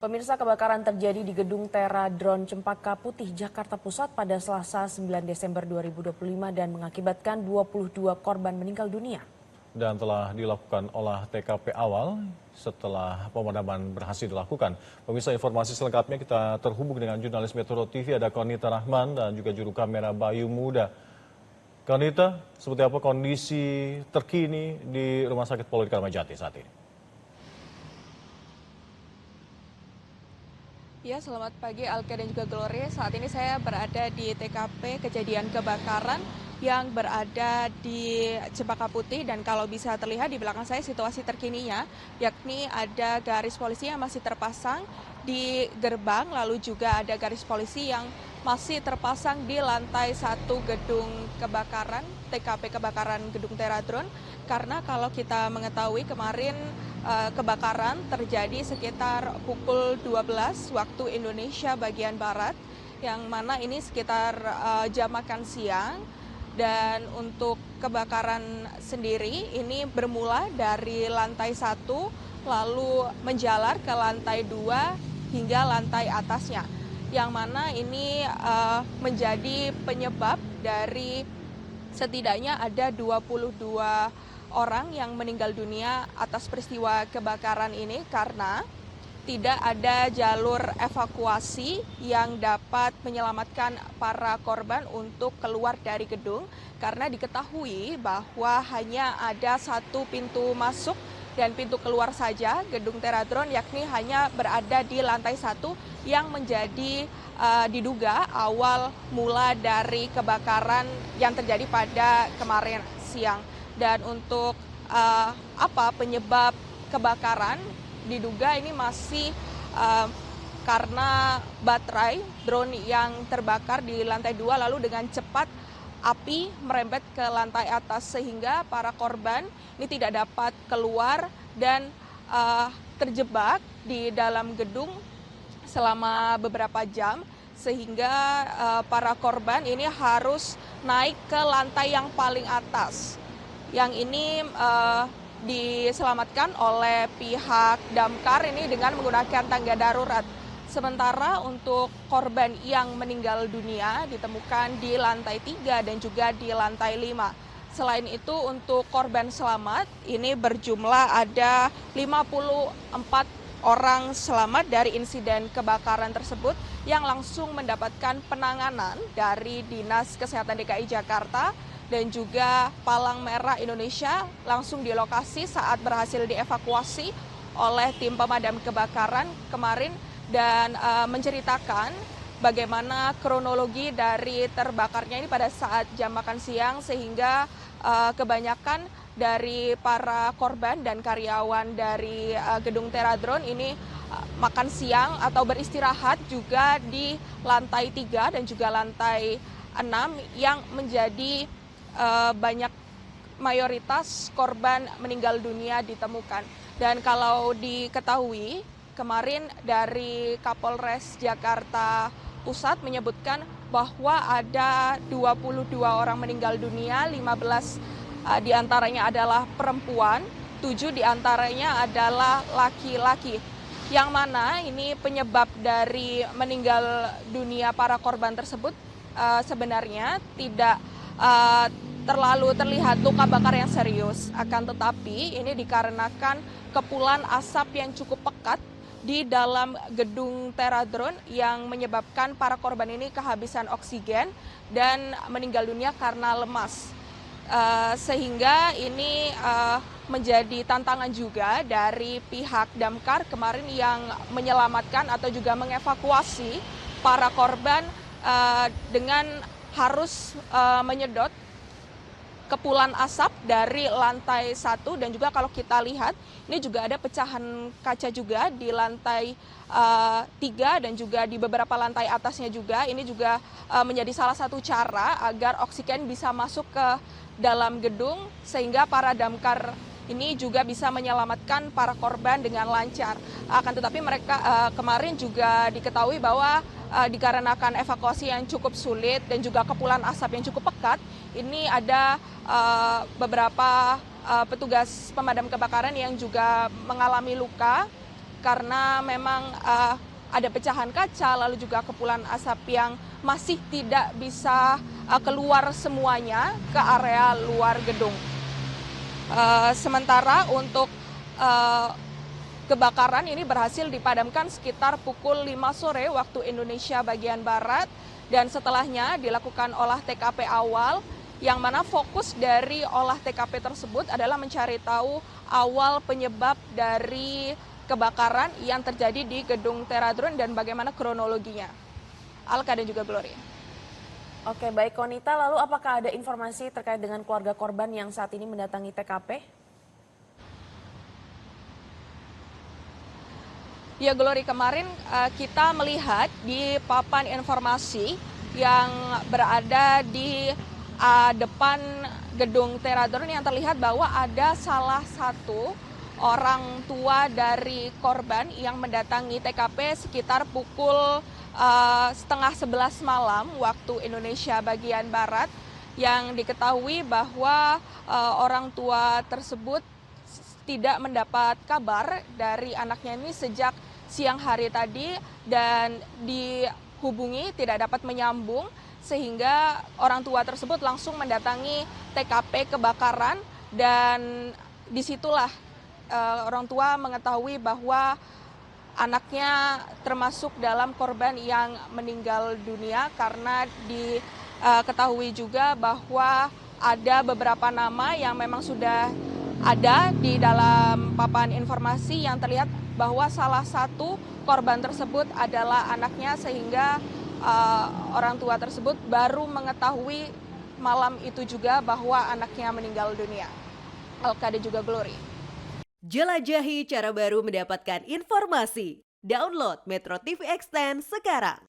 Pemirsa, kebakaran terjadi di Gedung Tera Drone Cempaka Putih, Jakarta Pusat pada Selasa 9 Desember 2025 dan mengakibatkan 22 korban meninggal dunia. Dan telah dilakukan olah TKP awal setelah pemadaman berhasil dilakukan. Pemirsa, informasi selengkapnya kita terhubung dengan jurnalis Metro TV, ada Konita Rahman dan juga juru kamera Bayu Muda. Konita, seperti apa kondisi terkini di Rumah Sakit Polri Kramat Jati saat ini? Ya, selamat pagi Alke dan juga Glory. Saat ini saya berada di TKP kejadian kebakaran yang berada di Cempaka Putih, dan kalau bisa terlihat di belakang saya situasi terkininya, yakni ada garis polisi yang masih terpasang di gerbang, lalu juga ada garis polisi yang masih terpasang di lantai 1 gedung kebakaran, TKP kebakaran Gedung Tera Drone. Karena kalau kita mengetahui kemarin kebakaran terjadi sekitar pukul 12 waktu Indonesia bagian Barat, yang mana ini sekitar jam makan siang. Dan untuk kebakaran sendiri ini bermula dari lantai 1 lalu menjalar ke lantai 2 hingga lantai atasnya, yang mana ini menjadi penyebab dari setidaknya ada 22 orang yang meninggal dunia atas peristiwa kebakaran ini karena tidak ada jalur evakuasi yang dapat menyelamatkan para korban untuk keluar dari gedung, karena diketahui bahwa hanya ada satu pintu masuk dan pintu keluar saja Gedung Tera Drone, yakni hanya berada di lantai 1 yang menjadi diduga awal mula dari kebakaran yang terjadi pada kemarin siang. Dan untuk apa penyebab kebakaran, diduga ini masih karena baterai drone yang terbakar di lantai 2 lalu dengan cepat api merembet ke lantai atas sehingga para korban ini tidak dapat keluar dan terjebak di dalam gedung selama beberapa jam, sehingga para korban ini harus naik ke lantai yang paling atas. Yang ini diselamatkan oleh pihak damkar ini dengan menggunakan tangga darurat. Sementara untuk korban yang meninggal dunia ditemukan di lantai 3 dan juga di lantai 5. Selain itu untuk korban selamat ini berjumlah ada 54 orang selamat dari insiden kebakaran tersebut yang langsung mendapatkan penanganan dari Dinas Kesehatan DKI Jakarta dan juga Palang Merah Indonesia langsung di lokasi saat berhasil dievakuasi oleh tim pemadam kebakaran kemarin, dan menceritakan bagaimana kronologi dari terbakarnya ini pada saat jam makan siang, sehingga kebanyakan dari para korban dan karyawan dari Gedung Tera Drone ini makan siang atau beristirahat juga di lantai 3 dan juga lantai 6 yang menjadi banyak mayoritas korban meninggal dunia ditemukan. Dan kalau diketahui kemarin dari Kapolres Jakarta Pusat menyebutkan bahwa ada 22 orang meninggal dunia, 15 diantaranya adalah perempuan, 7 diantaranya adalah laki-laki. Yang mana ini penyebab dari meninggal dunia para korban tersebut sebenarnya tidak terlalu terlihat luka bakar yang serius, akan tetapi ini dikarenakan kepulan asap yang cukup pekat di dalam Gedung Tera Drone yang menyebabkan para korban ini kehabisan oksigen dan meninggal dunia karena lemas. Sehingga ini menjadi tantangan juga dari pihak damkar kemarin yang menyelamatkan atau juga mengevakuasi para korban dengan harus menyedot kepulan asap dari lantai 1, dan juga kalau kita lihat ini juga ada pecahan kaca juga di lantai 3 dan juga di beberapa lantai atasnya juga. Ini juga menjadi salah satu cara agar oksigen bisa masuk ke dalam gedung sehingga para damkar ini juga bisa menyelamatkan para korban dengan lancar. Akan tetapi mereka kemarin juga diketahui bahwa dikarenakan evakuasi yang cukup sulit dan juga kepulan asap yang cukup pekat, ini ada beberapa petugas pemadam kebakaran yang juga mengalami luka karena memang ada pecahan kaca, lalu juga kepulan asap yang masih tidak bisa keluar semuanya ke area luar gedung. Sementara untuk kebakaran ini berhasil dipadamkan sekitar pukul 5 sore waktu Indonesia bagian Barat, dan setelahnya dilakukan olah TKP awal, yang mana fokus dari olah TKP tersebut adalah mencari tahu awal penyebab dari kebakaran yang terjadi di gedung Teradron dan bagaimana kronologinya. Alka dan juga Gloria. Oke, baik Konita, lalu apakah ada informasi terkait dengan keluarga korban yang saat ini mendatangi TKP? Ya Glory, kemarin kita melihat di papan informasi yang berada di depan gedung Teradron yang terlihat bahwa ada salah satu orang tua dari korban yang mendatangi TKP sekitar pukul setengah 11 malam waktu Indonesia bagian Barat, yang diketahui bahwa orang tua tersebut tidak mendapat kabar dari anaknya ini sejak siang hari tadi dan dihubungi tidak dapat menyambung, sehingga orang tua tersebut langsung mendatangi TKP kebakaran, dan disitulah orang tua mengetahui bahwa anaknya termasuk dalam korban yang meninggal dunia, karena diketahui juga bahwa ada beberapa nama yang memang sudah ada di dalam papan informasi yang terlihat bahwa salah satu korban tersebut adalah anaknya, sehingga orang tua tersebut baru mengetahui malam itu juga bahwa anaknya meninggal dunia. Alka dan juga Glory. Jelajahi cara baru mendapatkan informasi. Download Metro TV Extend sekarang.